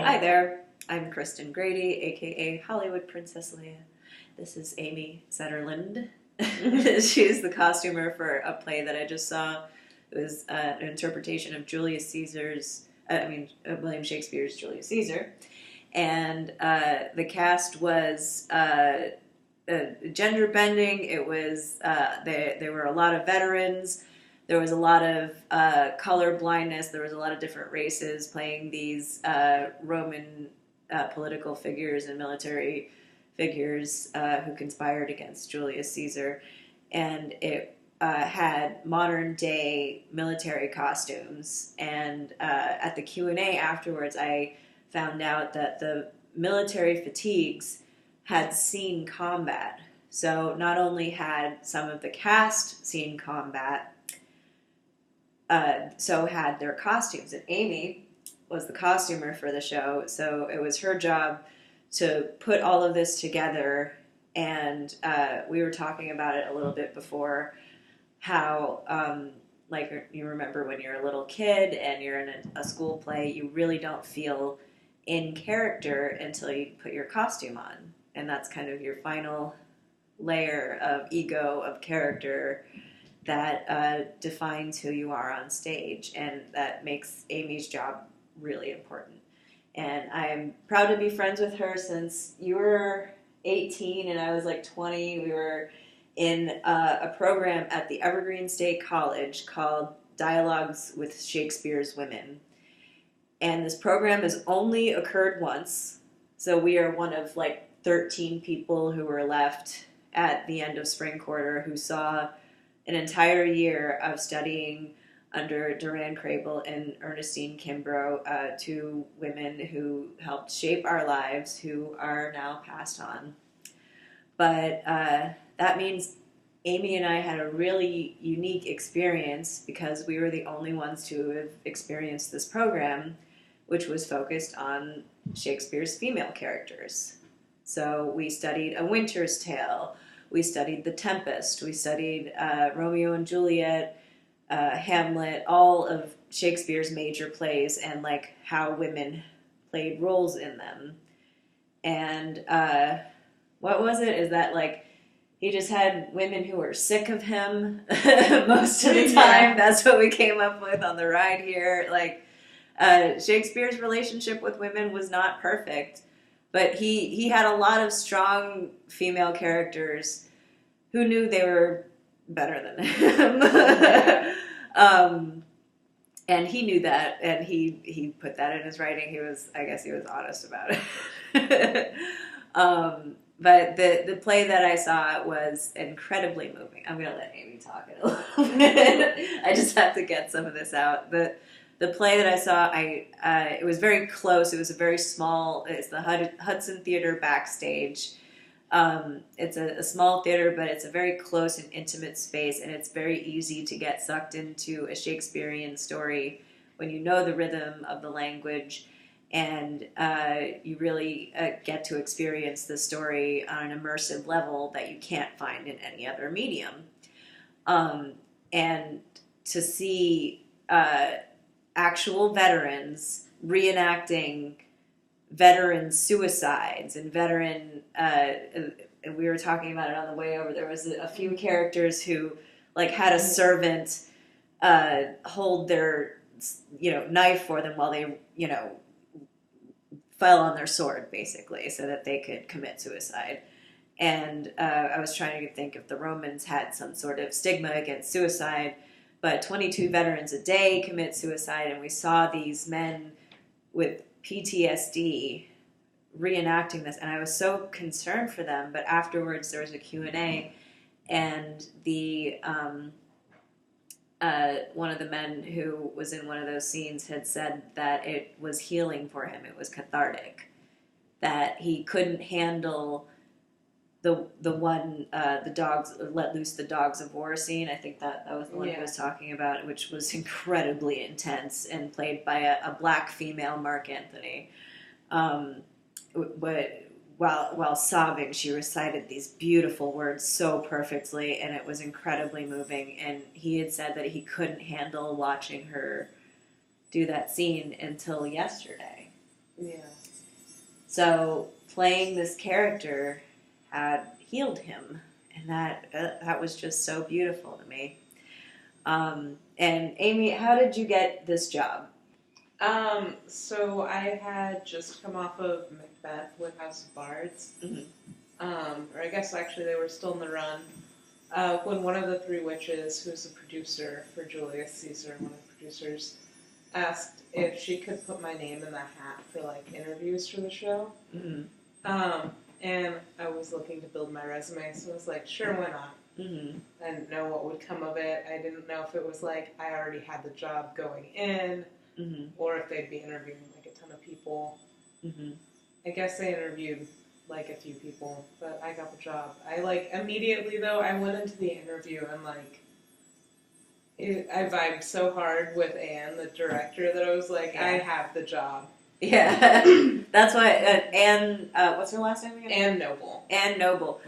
Hi there, I'm Kristen Grady, aka Hollywood Princess Leia. This is Amy Setterlund. She's the costumer for a play that I just saw. It was an interpretation of Julius Caesar's, William Shakespeare's Julius Caesar. And the cast was gender bending. It was, there were a lot of veterans. There was a lot of color blindness. There was a lot of different races playing these Roman political figures and military figures who conspired against Julius Caesar. And it had modern day military costumes. And at the Q&A afterwards, I found out that the military fatigues had seen combat. So not only had some of the cast seen combat, so had their costumes. And Amy was the costumer for the show, so it was her job to put all of this together. And we were talking about it a little bit before, how, like, you remember when you're a little kid and you're in a school play, you really don't feel in character until you put your costume on. And that's kind of your final layer of ego, of character, that defines who you are on stage, and that makes Amy's job really important. And I'm proud to be friends with her since you were 18 and I was like 20. We were in a program at the Evergreen State College called Dialogues with Shakespeare's Women. And this program has only occurred once, so we are one of like 13 people who were left at the end of spring quarter who saw an entire year of studying under Duran Crable and Ernestine Kimbrough, two women who helped shape our lives, who are now passed on. But that means Amy and I had a really unique experience because we were the only ones to have experienced this program, which was focused on Shakespeare's female characters. So we studied A Winter's Tale, we studied The Tempest, we studied Romeo and Juliet, Hamlet, all of Shakespeare's major plays, and like how women played roles in them. And what was it? Is that like he just had women who were sick of him most of the time? Yeah. That's what we came up with on the ride here. Like Shakespeare's relationship with women was not perfect. But he had a lot of strong female characters who knew they were better than him. And he knew that, and he put that in his writing. I guess he was honest about it. But the play that I saw was incredibly moving. I'm going to let Amy talk in a little bit. I just have to get some of this out. The play that I saw, it was very close. It was a very small, it's the Hudson Theatre backstage. It's a small theater, but it's a very close and intimate space, and it's very easy to get sucked into a Shakespearean story when you know the rhythm of the language, and you really get to experience the story on an immersive level that you can't find in any other medium. And to see actual veterans reenacting veteran suicides and veteran, we were talking about it on the way over, there was a few characters who like had a servant hold their knife for them while they fell on their sword, basically, so that they could commit suicide. And I was trying to think if the Romans had some sort of stigma against suicide, but 22 veterans a day commit suicide, and we saw these men with PTSD reenacting this, and I was so concerned for them. But afterwards there was a Q&A, and the one of the men who was in one of those scenes had said that it was healing for him, it was cathartic, that he couldn't handle the dogs, let loose the dogs of war scene. I think that was the one he was talking about, which was incredibly intense and played by a black female, Marc Anthony. But while sobbing, she recited these beautiful words so perfectly, and it was incredibly moving. And he had said that he couldn't handle watching her do that scene until yesterday. Yeah. So playing this character had healed him, and that was just so beautiful to me. And Amy, how did you get this job? So I had just come off of Macbeth with House of Bards. Mm-hmm. Or I guess actually they were still in the run. When one of the three witches, who's the producer for Julius Caesar, one of the producers, asked if she could put my name in the hat for like interviews for the show. Mm-hmm. And I was looking to build my resume, so I was like, sure, why not? Mm-hmm. I didn't know what would come of it. I didn't know if it was like I already had the job going in, Mm-hmm. or if they'd be interviewing like a ton of people. Mm-hmm. I guess they interviewed like a few people, but I got the job. I like immediately though, I went into the interview and like I vibed so hard with Anne, the director, that I was like, I have the job. Yeah, that's why Anne. What's her last name again? Anne Noble. Anne Noble.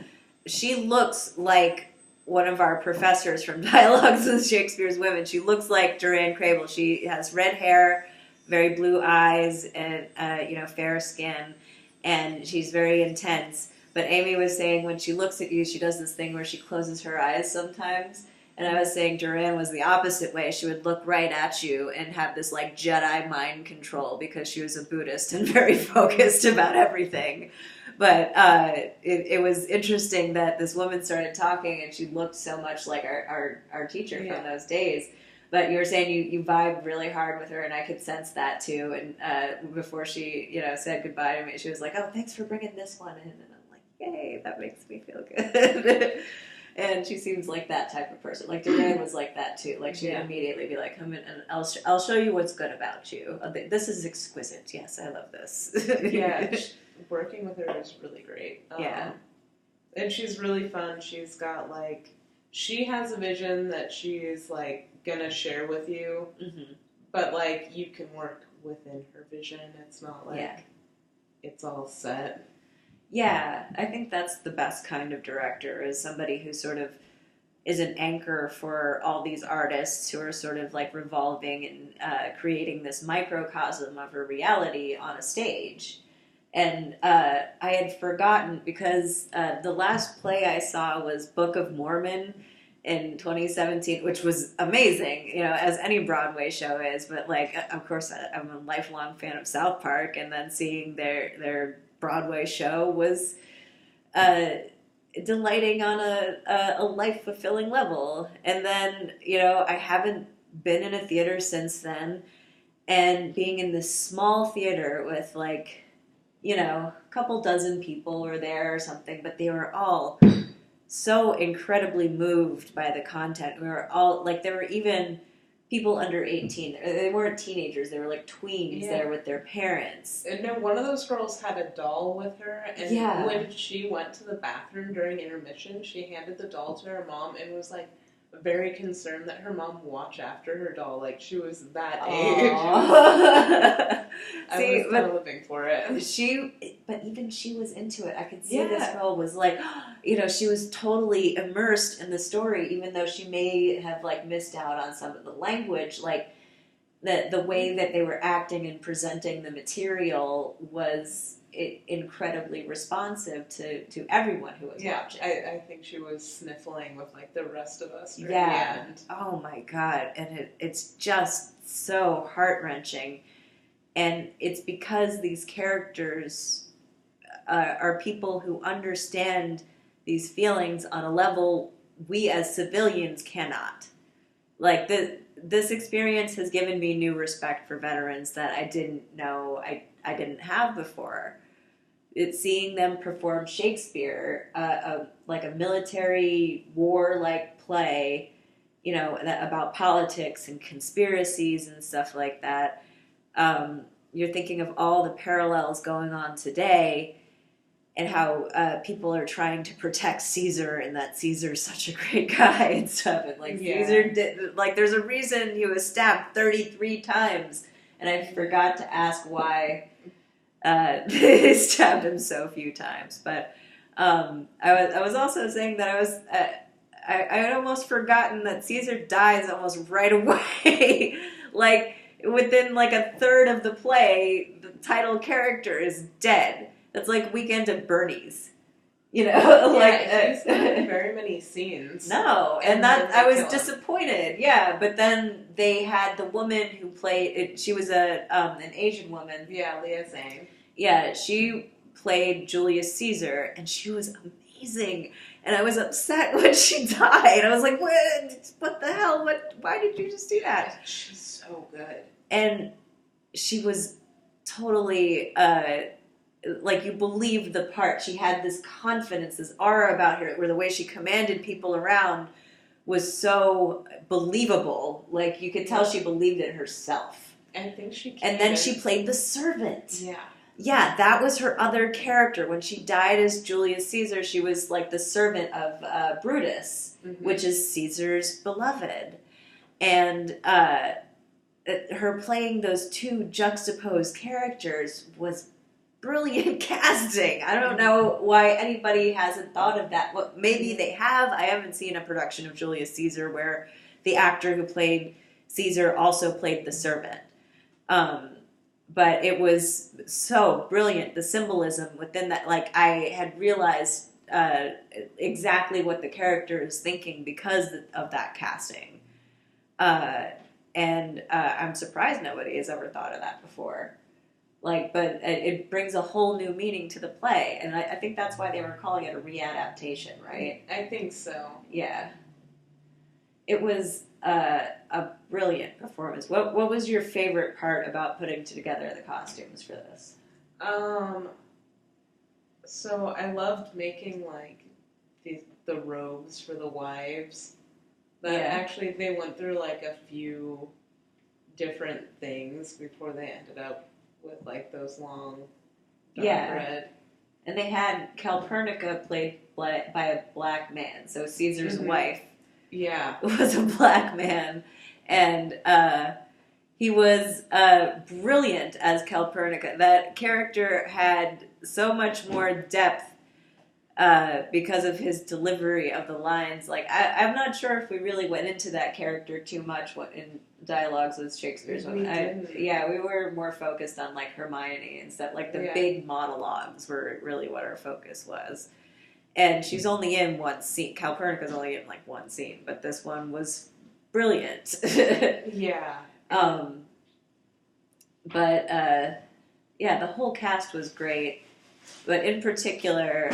She looks like one of our professors from Dialogues with Shakespeare's Women. She looks like Joanne Crable. She has red hair, very blue eyes, and fair skin, and she's very intense. But Amy was saying when she looks at you, she does this thing where she closes her eyes sometimes. And I was saying Joanne was the opposite way. She would look right at you and have this like Jedi mind control because she was a Buddhist and very focused about everything. But it was interesting that this woman started talking and she looked so much like our teacher from those days. But you were saying you vibed really hard with her, and I could sense that too. And before she said goodbye to me, she was like, "Oh, thanks for bringing this one in." And I'm like, "Yay, that makes me feel good." And she seems like that type of person. Like Joanne was like that too. Like she'd immediately be like, "Come in, and I'll show you what's good about you. This is exquisite. Yes, I love this." Yeah, working with her is really great. And she's really fun. She's got she has a vision that she is gonna share with you, but you can work within her vision. It's not it's all set. Yeah, I think that's the best kind of director, is somebody who sort of is an anchor for all these artists who are sort of revolving and creating this microcosm of a reality on a stage. And I had forgotten, because the last play I saw was Book of Mormon in 2017, which was amazing, as any Broadway show is. But of course, I'm a lifelong fan of South Park, and then seeing their Broadway show was delighting on a life-fulfilling level. And then, I haven't been in a theater since then, and being in this small theater with a couple dozen people were there or something, but they were all so incredibly moved by the content. We were all there were even people under 18. They weren't teenagers. They were tweens there with their parents. And no, one of those girls had a doll with her, and when she went to the bathroom during intermission, she handed the doll to her mom and was very concerned that her mom watch after her doll. She was that age. I was kind of living for it. But even she was into it. I could see this girl was she was totally immersed in the story, even though she may have missed out on some of the language. The way that they were acting and presenting the material was incredibly responsive to everyone who was watching. I think she was sniffling with the rest of us during the end. Oh my God. And it's just so heart-wrenching. And it's because these characters are people who understand these feelings on a level we as civilians cannot. This experience has given me new respect for veterans that I didn't know I didn't have before. It's seeing them perform Shakespeare, a military war-like play, about politics and conspiracies and stuff like that. You're thinking of all the parallels going on today, and how people are trying to protect Caesar, and that Caesar's such a great guy and stuff. And Caesar did, there's a reason he was stabbed 33 times, and I forgot to ask why they stabbed him so few times. But I was also saying that I had almost forgotten that Caesar dies almost right away. within like a third of the play, the title character is dead. That's like Weekend at Bernie's. You know, he's not in very many scenes. No, and that I was disappointed. Yeah, but then they had the woman who played it. She was an Asian woman. Yeah, Leah Zhang. Yeah, she played Julius Caesar, and she was amazing. And I was upset when she died. I was like, what the hell? Why did you just do that? She's so good. And she was totally, like, you believed the part. She had this confidence, this aura about her, where the way she commanded people around was so believable. Like, you could tell she believed it herself. I think she And then she played the servant. Yeah. Yeah, that was her other character. When she died as Julius Caesar, she was like the servant of Brutus, which is Caesar's beloved. And her playing those two juxtaposed characters was brilliant casting. I don't know why anybody hasn't thought of that. Well, maybe they have. I haven't seen a production of Julius Caesar where the actor who played Caesar also played the servant. But it was so brilliant, the symbolism within that. Like, I had realized exactly what the character is thinking because of that casting. And I'm surprised nobody has ever thought of that before. Like, but it brings a whole new meaning to the play. And I think that's why they were calling it a readaptation, right? I think so. Yeah. It was a brilliant performance. What was your favorite part about putting together the costumes for this? So I loved making like the robes for the wives. That actually they went through like a few different things before they ended up with like those long dark red. And they had Calpurnia played by a black man, so Caesar's wife. Yeah, was a black man, and he was brilliant as Calpurnia. That character had so much more depth because of his delivery of the lines. Like, I'm not sure if we really went into that character too much in dialogues with Shakespeare's women. We were more focused on like Hermione and stuff. Like the big monologues were really what our focus was. And she's only in one scene. Calpurnia's only in like one scene, but this one was brilliant. Yeah. The whole cast was great. But in particular,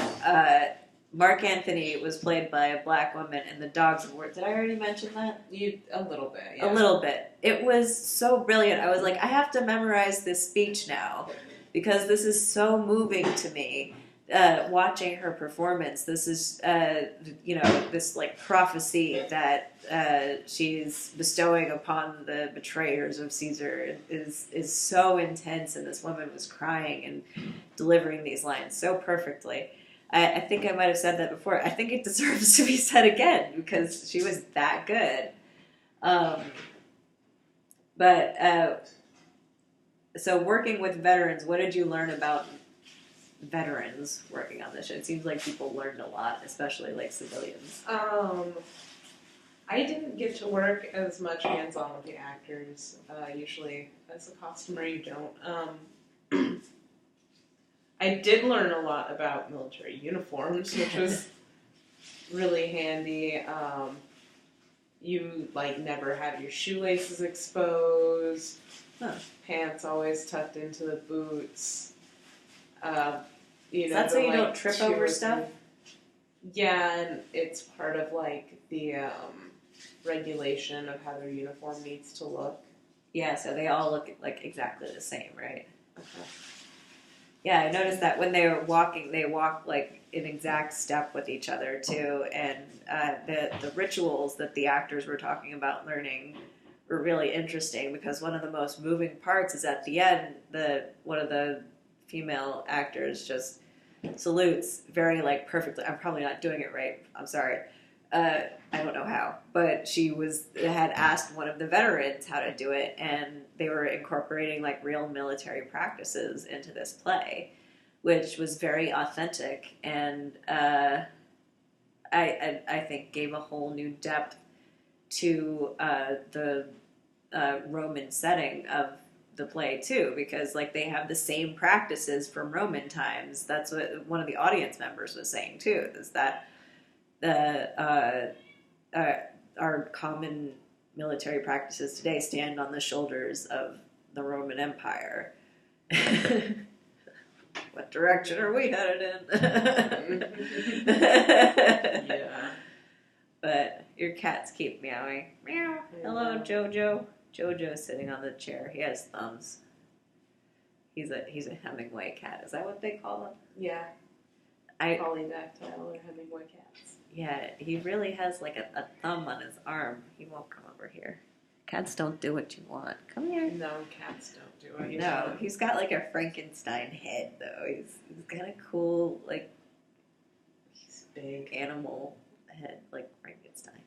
Marc Anthony was played by a black woman in The Dogs of War. Did I already mention that? A little bit, yeah. A little bit. It was so brilliant. I was like, I have to memorize this speech now because this is so moving to me. Watching her performance, this is, this like prophecy that she's bestowing upon the betrayers of Caesar is so intense, and this woman was crying and delivering these lines so perfectly. I think I might have said that before. I think it deserves to be said again because she was that good. So working with veterans, what did you learn about veterans working on this show? It seems like people learned a lot, especially like civilians. I didn't get to work as much hands-on with the actors. Usually, as a costumer, you don't. I did learn a lot about military uniforms, which was really handy. You like never have your shoelaces exposed. Pants always tucked into the boots. Is that so you don't trip over stuff? Yeah, and it's part of like the regulation of how their uniform needs to look. Yeah, so they all look like exactly the same, right? Okay. Yeah, I noticed that when they were walking, they walked like in exact step with each other too, and the rituals that the actors were talking about learning were really interesting because one of the most moving parts is at the end. One of the female actors just salutes very like perfectly. I'm probably not doing it right. I'm sorry. I don't know how, but she had asked one of the veterans how to do it, and they were incorporating like real military practices into this play, which was very authentic and I think gave a whole new depth to Roman setting of the play too, because like they have the same practices from Roman times. That's what one of the audience members was saying too, is that our common military practices today stand on the shoulders of the Roman Empire. What direction are we headed in? Yeah. But your cats keep meowing. Meow. Hello, Jojo. Jojo's sitting on the chair. He has thumbs. He's a Hemingway cat. Is that what they call him? Yeah. Polydactyl or Hemingway cats. Yeah, he really has like a thumb on his arm. He won't come over here. Cats don't do what you want. Come here. No, cats don't do what you No, want. he's got like a Frankenstein head though. He's got a cool like He's big. animal head like Frankenstein.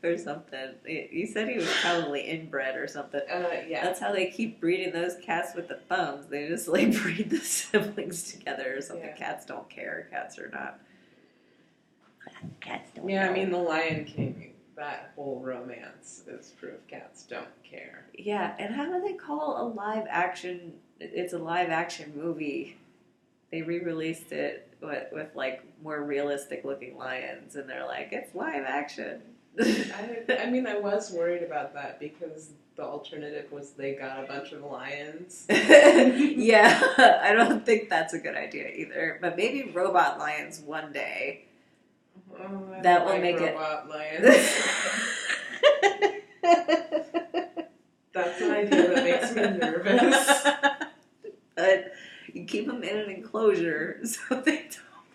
Or something. You said he was probably inbred or something. Yeah. That's how they keep breeding those cats with the thumbs. They just like breed the siblings together or something. Yeah. Cats don't care. Cats are not. Cats don't Yeah, know. I mean, The Lion King, that whole romance is proof cats don't care. Yeah, and how do they call a live action? It's a live action movie. They re-released it with like more realistic looking lions, and they're like, it's live action. I mean, I was worried about that because the alternative was they got a bunch of lions. Yeah, I don't think that's a good idea either. But maybe robot lions one day. Oh, I That don't will like make robot lions. That's an idea that makes me nervous. But you keep them in an enclosure so they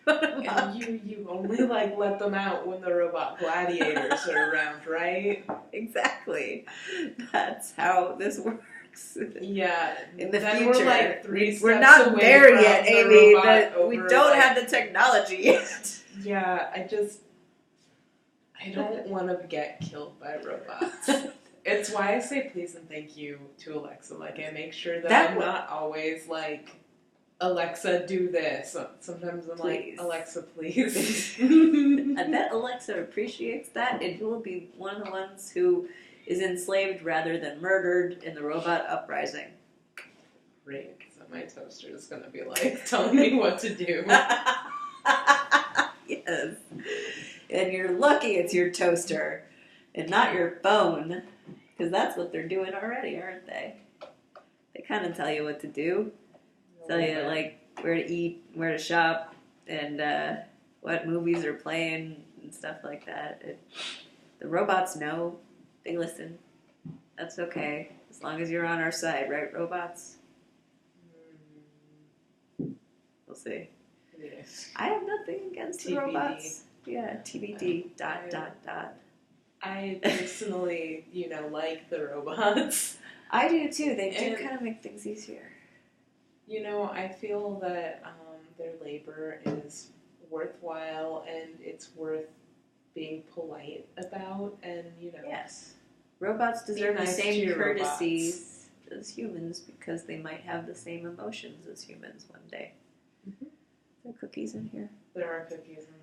don't run amok. And you only like let them out when the robot gladiators are around, right? Exactly. That's how this works. Yeah. In the then future, we're like three we're steps not away there from yet, the Amy. robot We over, don't like- have the technology yet. Yeah, I don't want to get killed by robots. It's why I say please and thank you to Alexa. Like, I make sure that I'm not always like, Alexa, do this. Sometimes I'm Please. like, Alexa, please. I bet Alexa appreciates that, and he will be one of the ones who is enslaved rather than murdered in the robot uprising. Great, so my toaster is going to be like, telling me what to do. Yes. And you're lucky it's your toaster and not your phone, because that's what they're doing already, aren't they? They kind of tell you what to do, tell you like where to eat, where to shop, and what movies are playing and stuff like that. The robots know, they listen. That's okay, as long as you're on our side, right, robots? We'll see. Yes. I have nothing against the TBD. robots. Yeah, TBD, ... I personally, like the robots. I do too. They do And- kind of make things easier. I feel that their labor is worthwhile and it's worth being polite about, and Yes. Robots deserve nice the to same your courtesies as humans because they might have the same emotions as humans one day. Mhm. There are cookies in here. There are cookies in there.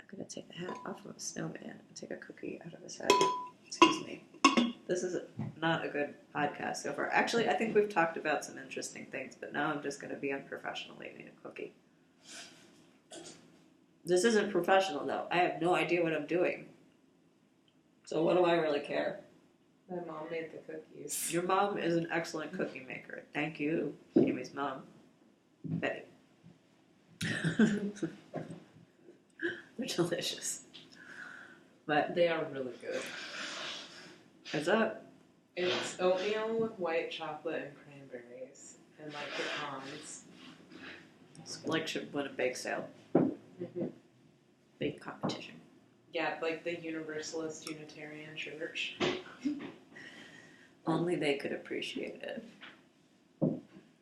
I'm going to take the hat off of a snowman and take a cookie out of his head. Excuse me. This is not a good podcast so far. Actually, I think we've talked about some interesting things, but now I'm just going to be unprofessional eating a cookie. This isn't professional, though. I have no idea what I'm doing. So what do I really care? My mom made the cookies. Your mom is an excellent cookie maker. Thank you, Amy's mom, Betty. They're delicious. But They are really good. what's up? It's oatmeal with white chocolate and cranberries and like pecans. It's like should win a bake sale. Mm-hmm. Bake competition. Yeah, like the Universalist Unitarian Church. Only they could appreciate it.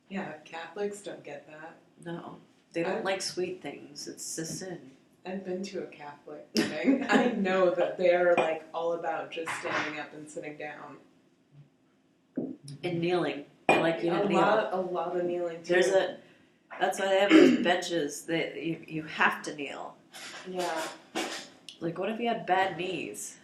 Yeah, Catholics don't get that. No. They don't like sweet things. It's a sin. I've been to a Catholic thing. I know that they are like all about just standing up and sitting down. And kneeling. I like you to kneel. A lot of kneeling too. That's why they have those benches that you have to kneel. Yeah. Like, what if you had bad knees?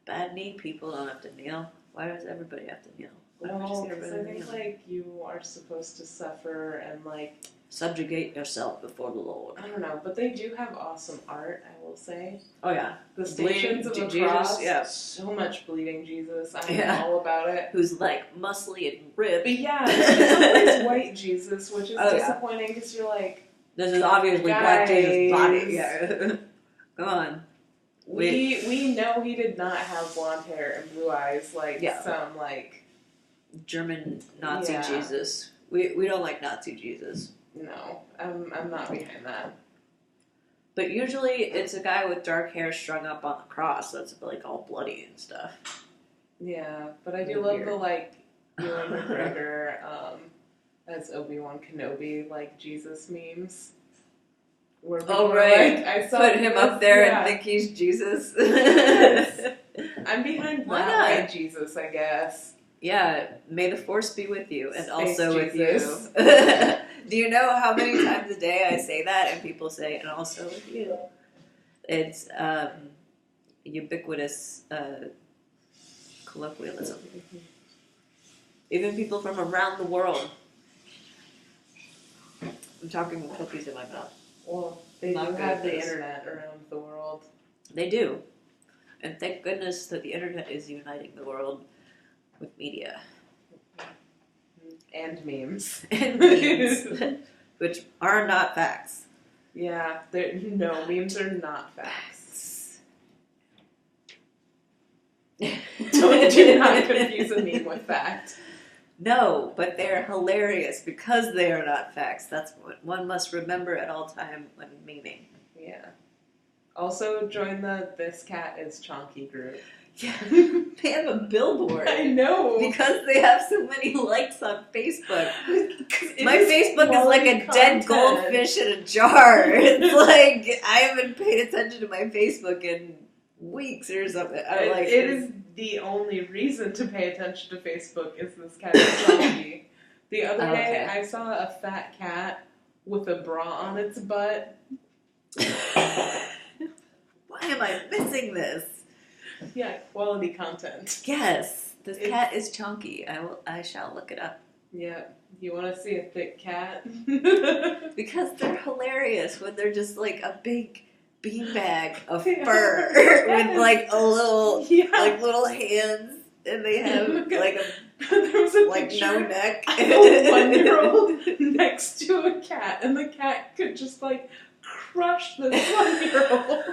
bad knee people don't have to kneel. Why does everybody have to kneel? Well, because I think, like, you are supposed to suffer and, like... subjugate yourself before the Lord. I don't know, but they do have awesome art, I will say. Oh, yeah. The Stations of the Cross, so much bleeding Jesus. I'm all about it. Who's, like, muscly and ripped. But, yeah, it's white Jesus, which is disappointing because you're like... This is obviously Black Jesus' body. Yeah. Come on. We know he did not have blonde hair and blue eyes like some, like... German Nazi Jesus. We don't like Nazi Jesus. No, I'm not behind that. But usually it's a guy with dark hair strung up on the cross that's like all bloody and stuff. Yeah, but I do love the like Ewan McGregor as Obi-Wan Kenobi like Jesus memes. Where right. Like, I saw put him up there and think he's Jesus. I'm behind that white Jesus, I guess. Yeah, may the force be with you, and Space also Jesus. with you. Do you know how many times a day I say that, and people say, and also with you? It's ubiquitous colloquialism. Even people from around the world. I'm talking with cookies in my mouth. Well, they do have the internet around the world. They do. And thank goodness that the internet is uniting the world. With media. And memes. And memes. Which are not facts. Yeah, no, memes are not facts. Do not confuse a meme with fact. No, but they're hilarious because they are not facts. That's what one must remember at all time when memeing. Yeah. Also, join the This Cat is Chonky group. Yeah, they have a billboard. I know. Because they have so many likes on Facebook. My Facebook is like a dead goldfish in a jar. It's like, I haven't paid attention to my Facebook in weeks or something. It is the only reason to pay attention to Facebook is This Cat is Chonky. The other day, I saw a fat cat with a bra on its butt. Why am I missing this? Yeah, quality content. Yes, this cat is chunky. I shall look it up. Yeah, you want to see a thick cat? Because they're hilarious when they're just like a big beanbag of fur with like a little, like little hands, and they have like no neck. A 1-year-old next to a cat, and the cat could just like crush this 1-year-old.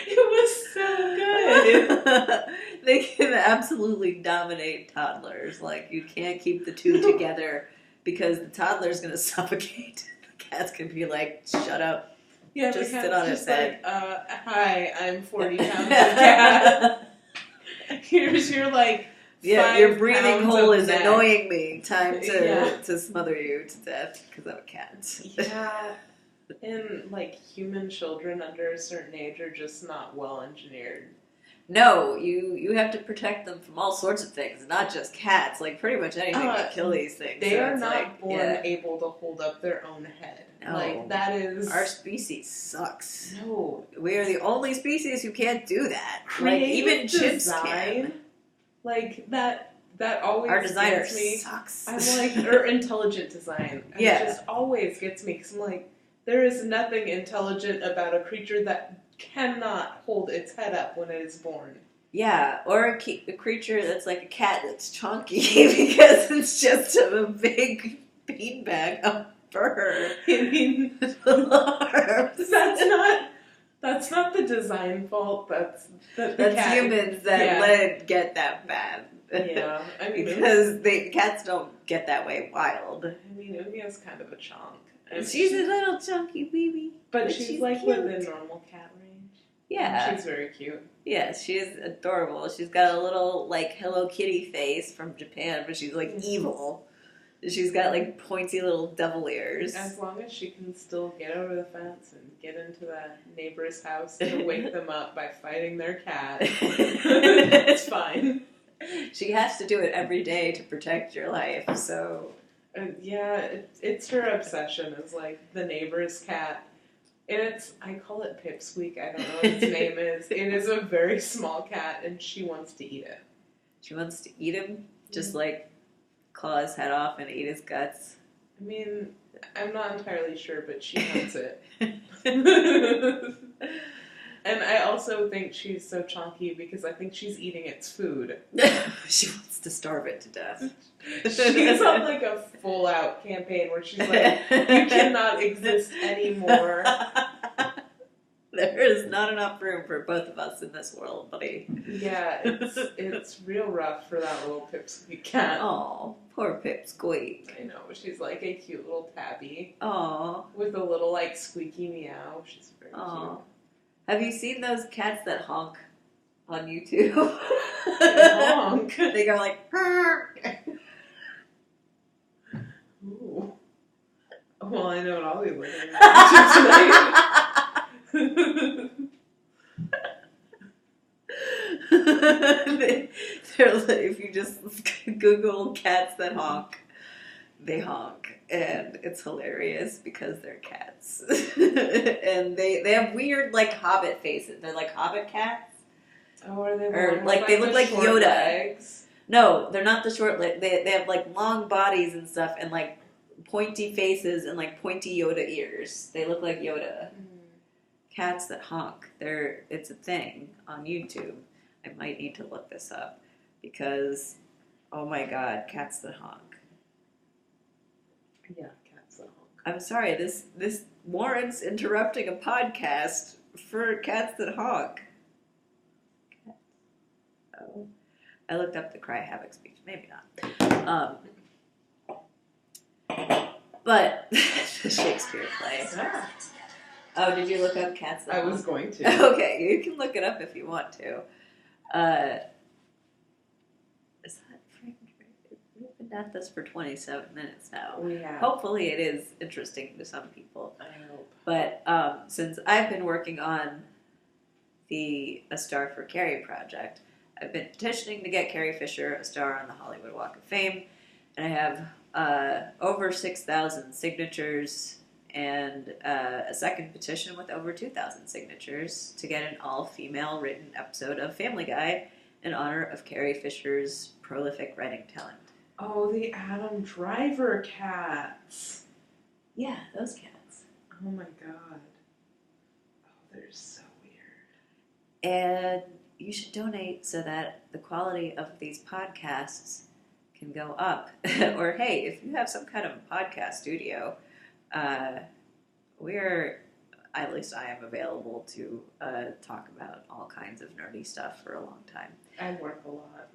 It was so good. They can absolutely dominate toddlers. Like, you can't keep the two together because the toddler's going to suffocate. The cat's going to be like, shut up. Yeah, just the cat's sit on just his head. Like, hi, I'm 40 pounds of cat. Here's your, like, your breathing hole is annoying me. Time to smother you to death because I'm a cat. Yeah. And, like, human children under a certain age are just not well engineered. No, you have to protect them from all sorts of things, not just cats. Like, pretty much anything can kill these things. They are not born able to hold up their own head. No. Like, that is... Our species sucks. No. We are the only species who can't do that. Creative like, even chimps design, can. Like, that always our designer gets me. Sucks. I'm like, or intelligent design. And it just always gets me, because I'm like, there is nothing intelligent about a creature that cannot hold its head up when it is born. Yeah, or a creature that's like a cat that's chunky because it's just a big beanbag of fur. I mean, that's not the design fault. That's cat. Humans that let it get that bad. Yeah, I mean, because cats don't get that way wild. I mean, Umia's kind of a chonk. She's a little chunky baby. But she's like cute. Within normal cat range. Yeah. She's very cute. Yes, she is adorable. She's got a little, like, Hello Kitty face from Japan, but she's, like, evil. She's got, like, pointy little devil ears. As long as she can still get over the fence and get into the neighbor's house to wake them up by fighting their cat, it's fine. She has to do it every day to protect your life, so... Yeah, it's her obsession is like the neighbor's cat. I call it Pipsqueak. I don't know what its name is. It is a very small cat, and she wants to eat it. She wants to eat him? Just like claw his head off and eat his guts? I mean, I'm not entirely sure, but she wants it. And I also think she's so chonky because I think she's eating its food. She wants to starve it to death. She's on like a full-out campaign where she's like, you cannot exist anymore. There is not enough room for both of us in this world, buddy. Yeah, it's real rough for that little Pipsqueak cat. Oh, poor Pipsqueak. I know, she's like a cute little tabby. Oh, with a little like squeaky meow. She's very cute. Have you seen those cats that honk on YouTube? Honk. They go like. Ooh. Well, I know what I'll be looking at tonight. If you just Google cats that honk, they honk, and it's hilarious because they're cats, and they have weird like hobbit faces. They're like hobbit cats. Oh, are they? Or like they look like Yoda. Legs? No, they're not the short legs. They have like long bodies and stuff, and like pointy faces and like pointy Yoda ears. They look like Yoda. Cats that honk. It's a thing on YouTube. I might need to look this up because, oh my god, cats that honk. Yeah, cats that honk. I'm sorry, this warrants interrupting a podcast for cats that honk. Oh, I looked up the cry havoc speech. Maybe not. But the Shakespeare play. Oh, did you look up cats that honk? I was going to. Okay, you can look it up if you want to. Is that Frank? We've been at this for 27 minutes now. We have. Hopefully it is interesting to some people. I hope. But since I've been working on the AStarForCarrie project, I've been petitioning to get Carrie Fisher a star on the Hollywood Walk of Fame, and I have over 6,000 signatures and a second petition with over 2,000 signatures to get an all-female written episode of Family Guy in honor of Carrie Fisher's prolific writing talent. Oh, the Adam Driver cats. Yeah, those cats. Oh my god. Oh, they're so weird. And you should donate so that the quality of these podcasts can go up. Or hey, if you have some kind of podcast studio, at least I am available to talk about all kinds of nerdy stuff for a long time. I work a lot.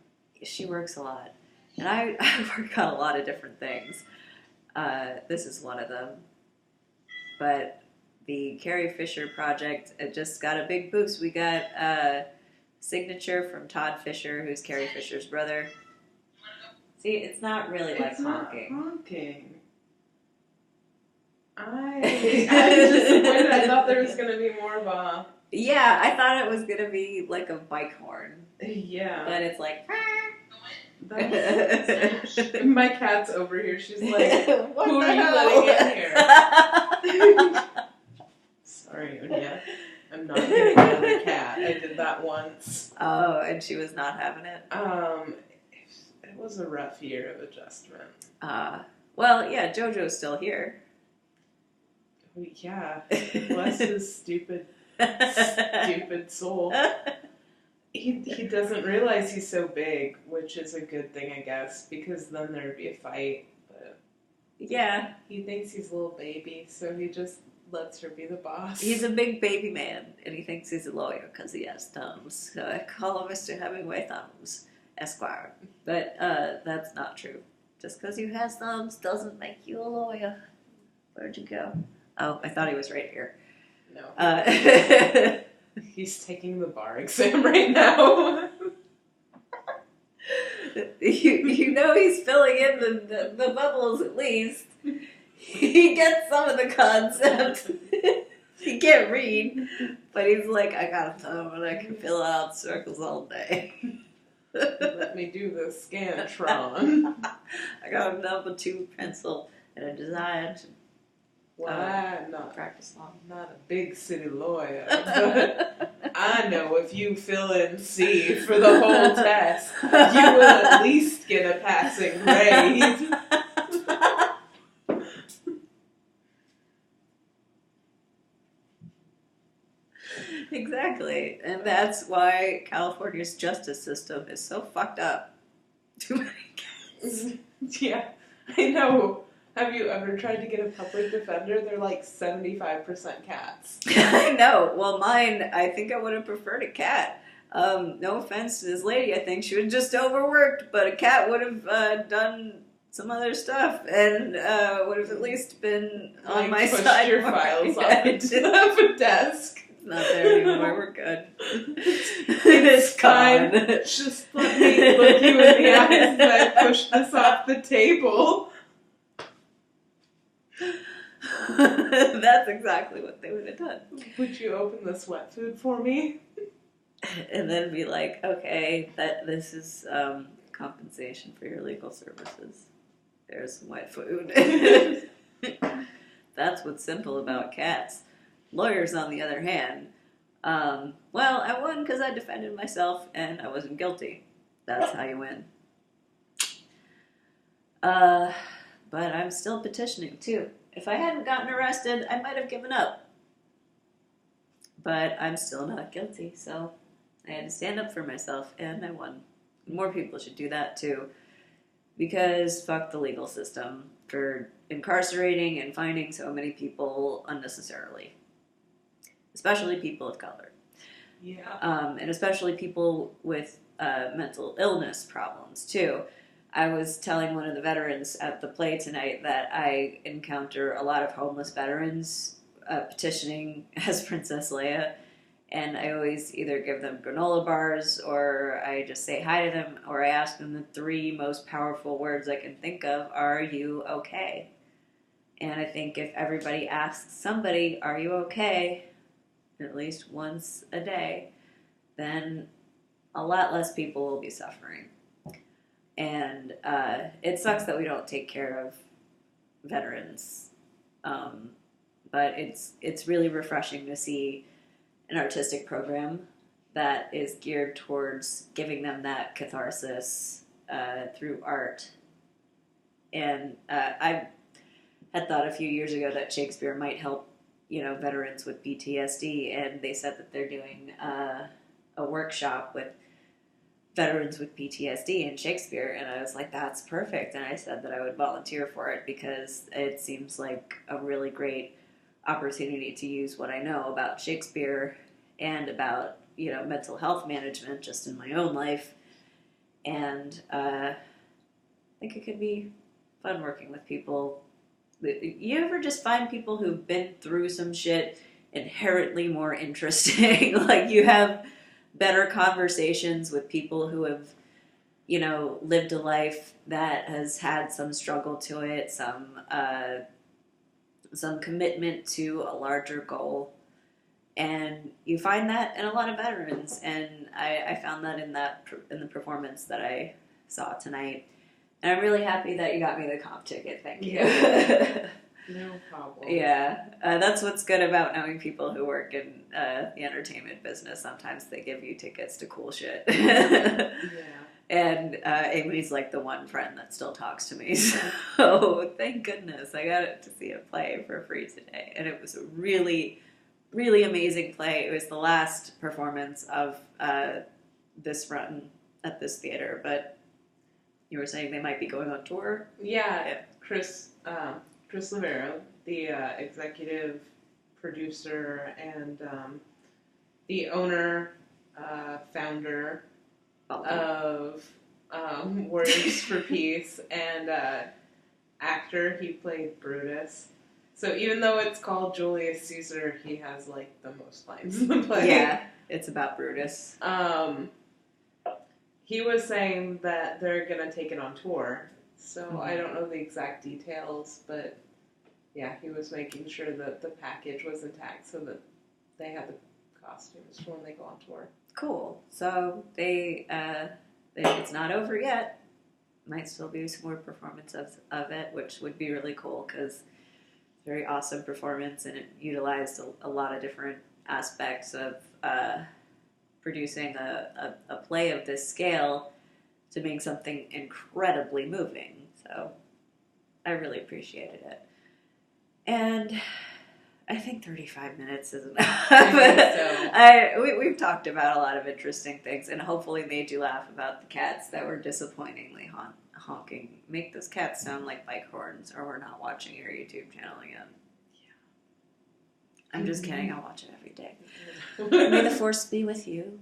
She works a lot. And I work on a lot of different things. This is one of them. But the Carrie Fisher project just got a big boost. We got a signature from Todd Fisher, who's Carrie Fisher's brother. See, it's not really like honking. Not honking. I thought there was going to be more of a... Yeah, I thought it was going to be like a bike horn. Yeah. But it's like... My cat's over here. She's like, what who the are you hell? letting in here? Sorry, Unia. I'm not getting another cat. I did that once. Oh, and she was not having it? It was a rough year of adjustment. Well, yeah, JoJo's still here. Yeah, bless his stupid soul. He doesn't realize he's so big, which is a good thing, I guess, because then there'd be a fight. But yeah, he thinks he's a little baby, so he just lets her be the boss. He's a big baby man, and he thinks he's a lawyer because he has thumbs. So I call him Mr. Hemingway Thumbs, Esquire. But that's not true. Just because you has thumbs doesn't make you a lawyer. Where'd you go? Oh, I thought he was right here. No. He's taking the bar exam right now. you know he's filling in the bubbles at least. He gets some of the concept. He can't read, but he's like, I got a thumb and I can fill out circles all day. Let me do the Scantron. I got a number 2 pencil and a design to Well, I'm not practice law. I'm not a big city lawyer, but I know if you fill in C for the whole test, you will at least get a passing grade. Exactly. And that's why California's justice system is so fucked up. Too many cats. Yeah, I know. Have you ever tried to get a public defender? They're like 75% cats. I know. Well, mine, I think I would have preferred a cat. No offense to this lady, I think she was just overworked, but a cat would have done some other stuff and would have at least been on my pushed side. Your files off the desk. Not there anymore. We're good. It's fine. Just let me look you in the eyes as I push this off the table. That's exactly what they would have done. Would you open this wet food for me? And then be like, okay, this is compensation for your legal services. There's some wet food. That's what's simple about cats. Lawyers, on the other hand, well, I won because I defended myself and I wasn't guilty. That's how you win. But I'm still petitioning, too. If I hadn't gotten arrested, I might have given up. But I'm still not guilty, so I had to stand up for myself, and I won. More people should do that, too. Because fuck the legal system for incarcerating and fining so many people unnecessarily. Especially people of color. Yeah. And especially people with mental illness problems, too. I was telling one of the veterans at the play tonight that I encounter a lot of homeless veterans petitioning as Princess Leia, and I always either give them granola bars or I just say hi to them or I ask them the 3 most powerful words I can think of, are you okay? And I think if everybody asks somebody, are you okay, at least once a day, then a lot less people will be suffering. And it sucks that we don't take care of veterans. But it's really refreshing to see an artistic program that is geared towards giving them that catharsis through art. And I had thought a few years ago that Shakespeare might help, veterans with PTSD, and they said that they're doing a workshop with veterans with PTSD in Shakespeare, and I was like, that's perfect. And I said that I would volunteer for it because it seems like a really great opportunity to use what I know about Shakespeare and about, mental health management just in my own life. And I think it could be fun working with people. You ever just find people who've been through some shit inherently more interesting? Like you have better conversations with people who have, lived a life that has had some struggle to it, some commitment to a larger goal. And you find that in a lot of veterans. And I found that in the performance that I saw tonight. And I'm really happy that you got me the comp ticket. Thank you. Yeah. No problem. Yeah, that's what's good about knowing people who work in the entertainment business. Sometimes they give you tickets to cool shit. Yeah. And Amy's like the one friend that still talks to me. So thank goodness I got to see a play for free today. And it was a really, really amazing play. It was the last performance of this run at this theater. But you were saying they might be going on tour? Yeah. Chris Lavero, the executive producer and the owner, founder of Words for Peace, and actor, he played Brutus. So even though it's called Julius Caesar, he has like the most lines in the play. Yeah, it's about Brutus. He was saying that they're gonna take it on tour. So I don't know the exact details, but yeah, he was making sure that the package was intact so that they had the costumes for when they go on tour. Cool. So it's not over yet. Might still be some more performances of it, which would be really cool because very awesome performance, and it utilized a lot of different aspects of producing a play of this scale to make something incredibly moving. So I really appreciated it. And I think 35 minutes is enough. We've talked about a lot of interesting things, and hopefully made you laugh about the cats that were disappointingly honking. Make those cats sound like bike horns, or we're not watching your YouTube channel again. Yeah. I'm just kidding. I'll watch it every day. May the force be with you.